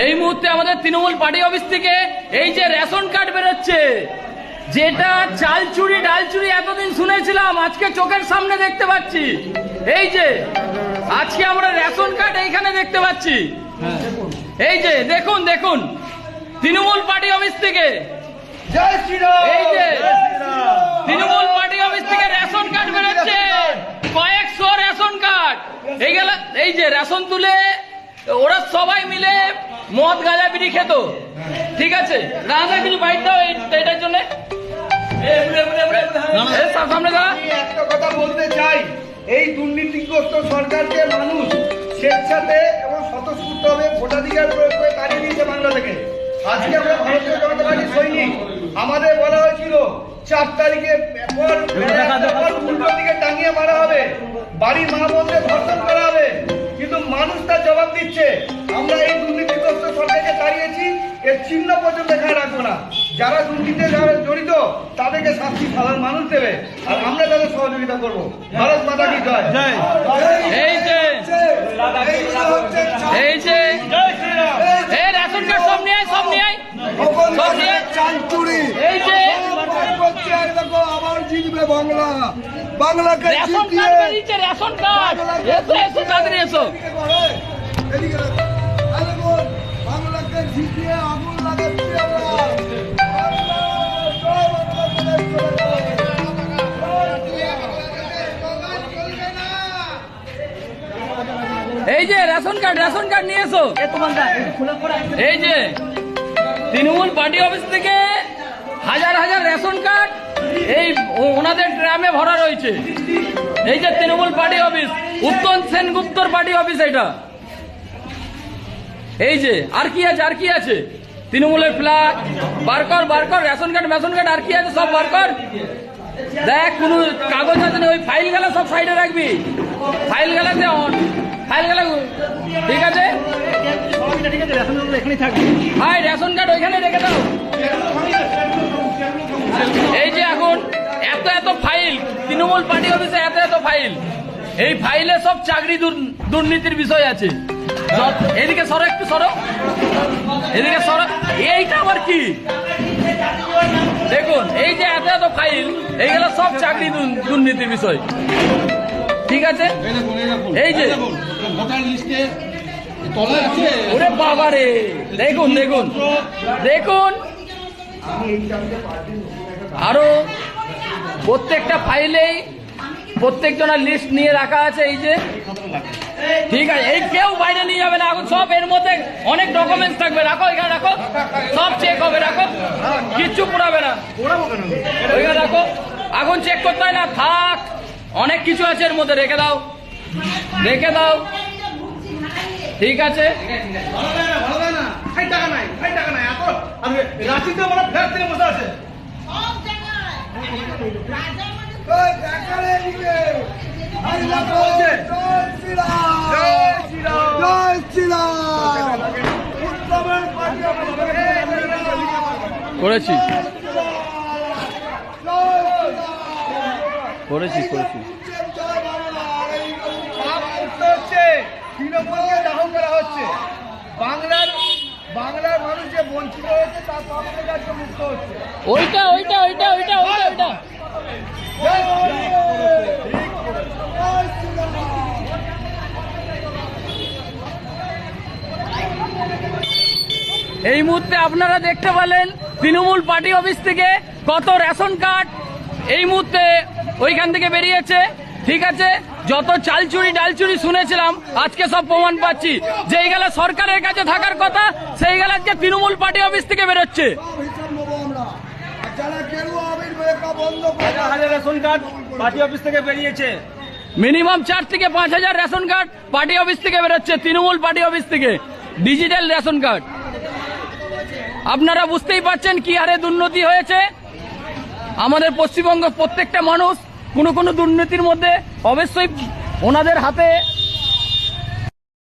এই মুহূর্তে আমাদের তৃণমূল পার্টি অফিস থেকে এই যে রেশন কার্ড বেরোচ্ছে, যেটা চাল চুরি ডাল চুরি এতদিন শুনেছিলাম, আজকে চোখের সামনে দেখতে পাচ্ছি। এই যে আজকে আমরা রেশন কার্ড এইখানে দেখতে পাচ্ছি। এই যে দেখুন দেখুন, তৃণমূল পার্টি অফিস থেকে এই যে তৃণমূল পার্টি অফিস থেকে রেশন কার্ড বেরোচ্ছে, কয়েকশো রেশন কার্ড। এই যে রেশন তুলে ওরা সবাই মিলে মদ গাঁজা বিড়ি খেত, ঠিক আছে? রাজা কিছু বাইট দাও এটার জন্য। সামনে দাঁড়া, একটা কথা বলতে চাই, এই দুর্নীতিগ্রস্ত সরকারকে মানুষ স্বেচ্ছাতে এবং স্বতঃস্ফূর্তভাবে ভোটাধিকার প্রয়োগ করে তাড়িয়ে দিয়েছে বাংলা থেকে। আজকে আমরা ভারতীয় জনতা পার্টির সৈনিক, আমাদের বলা হয়েছিল 4 তারিখে উল্টো দিকে টাঙিয়ে মারা হবে, বাড়ির মা বোনদের ধর্ষণ করা হবে, কিন্তু মানুষ তার জবাব দিচ্ছে। আমরা এই দুর্নীতিগ্রস্ত সরকারকে তাড়িয়েছি, এর চিহ্ন পর্যন্ত এখানে রাখবো না। যারা দুর্নীতিতে জড়িত তাদেরকে শাস্তি সাধারণ মানুষ দেবে, আর আমরা তাদের সহযোগিতা করবো। ভারত মাতা কি জয়। এই যে এই যে এই রেশন কার্ড সব নিয়ে আয়, সব নিয়ে আয়, সব নিয়ে আয়। এই যে আবার জিতবে বাংলা, বাংলাকে রেশন কার্ড বেরিয়েছে, রেশন কার্ড। এসো এসো, তাড়াতাড়ি এসো। বাংলাকে জিতিয়ে আগুন লাগাচ্ছি আমরা। এই যে রেশন কার্ড নিয়ে এসো। এই যে তৃণমূল পার্টি অফিস থেকে হাজার হাজার রেশন কার্ড এই ওনাদের গ্রামে ভরা রয়েছে। এই যে তৃণমূল পার্টি অফিস, উত্তম সেনগুপ্তর পার্টি অফিস এটা। এই যে আর কি আছে, আর কি আছে? তৃণমূলের ফ্ল্যাগ বার কর, রেশন কার্ড আর কি আছে সব বার কর। দেখ কোন কাগজ আছে না, ওই ফাইল গেলা সব সাইডে রাখবি, ফাইল গেলাতে ঠিক আছে। ভাই রেশন কার্ড ওইখানে রেখে দাও। এই যে এখন এত ফাইল তৃণমূল পার্টি অফিসে, এত ফাইল, এই ফাইলে সব চাকরি দুর্নীতির বিষয় আছে। এদিকে সরো, একটু সরো, এদিকে সরো। এইটা আবার কি দেখুন, এই যে এত ফাইল, এইগুলো সব চাকরি দুর্নীতির বিষয়, ঠিক আছে? এই যে ওরে বাবা রে, দেখুন দেখুন দেখুন, আরো প্রত্যেকটা ফাইলেই প্রত্যেকজনের লিস্ট নিয়ে রাখা আছে। এই যে ঠিক আছে, এই কেউ বাইরে নিয়ে যাবে না, এখন সব এর মধ্যে অনেক ডকুমেন্টস থাকবে। রাখো এখানে, রাখো, সব চেক হবে, রাখো, কিচ্ছু পুরাবে না, ওইখানে রাখো। আগুন চেক করতে হয় না, থাক, অনেক কিছু আছে এর মধ্যে, রেখে দাও, ঠিক আছে। করেছি তৃণমূলকে দাহন করা হচ্ছে। বাংলার মানুষ যে বঞ্চিত হয়েছে তার পাপের কাছে মুক্ত হচ্ছে। ওইটা এই মুহূর্তে আপনারা দেখতে পেলেন তৃণমূল পার্টি অফিস থেকে কত রেশন কার্ড এই মুহূর্তে ওইখান থেকে বেরিয়েছে, ঠিক আছে? যত চাল চুরি ডাল চুরি শুনেছিলাম, আজকে সব প্রমাণ পাচ্ছি। যেইগুলা সরকারের কাছে থাকার কথা, সেইগুলা আজকে তৃণমূল পার্টি অফিস থেকে বেরোচ্ছে। রেশন কার্ড পার্টি অফিস থেকে বেরিয়েছে, মিনিমাম 4 থেকে 5 হাজার রেশন কার্ড পার্টি অফিস থেকে বেরোচ্ছে, তৃণমূল পার্টি অফিস থেকে, ডিজিটাল রেশন কার্ড। আপনারা বুঝতেই পারছেন কি হারে দুর্নীতি হয়েছে। আমাদের পশ্চিমবঙ্গ প্রত্যেকটা মানুষ কোনো দুর্নীতির মধ্যে অবশ্যই ওনাদের হাতে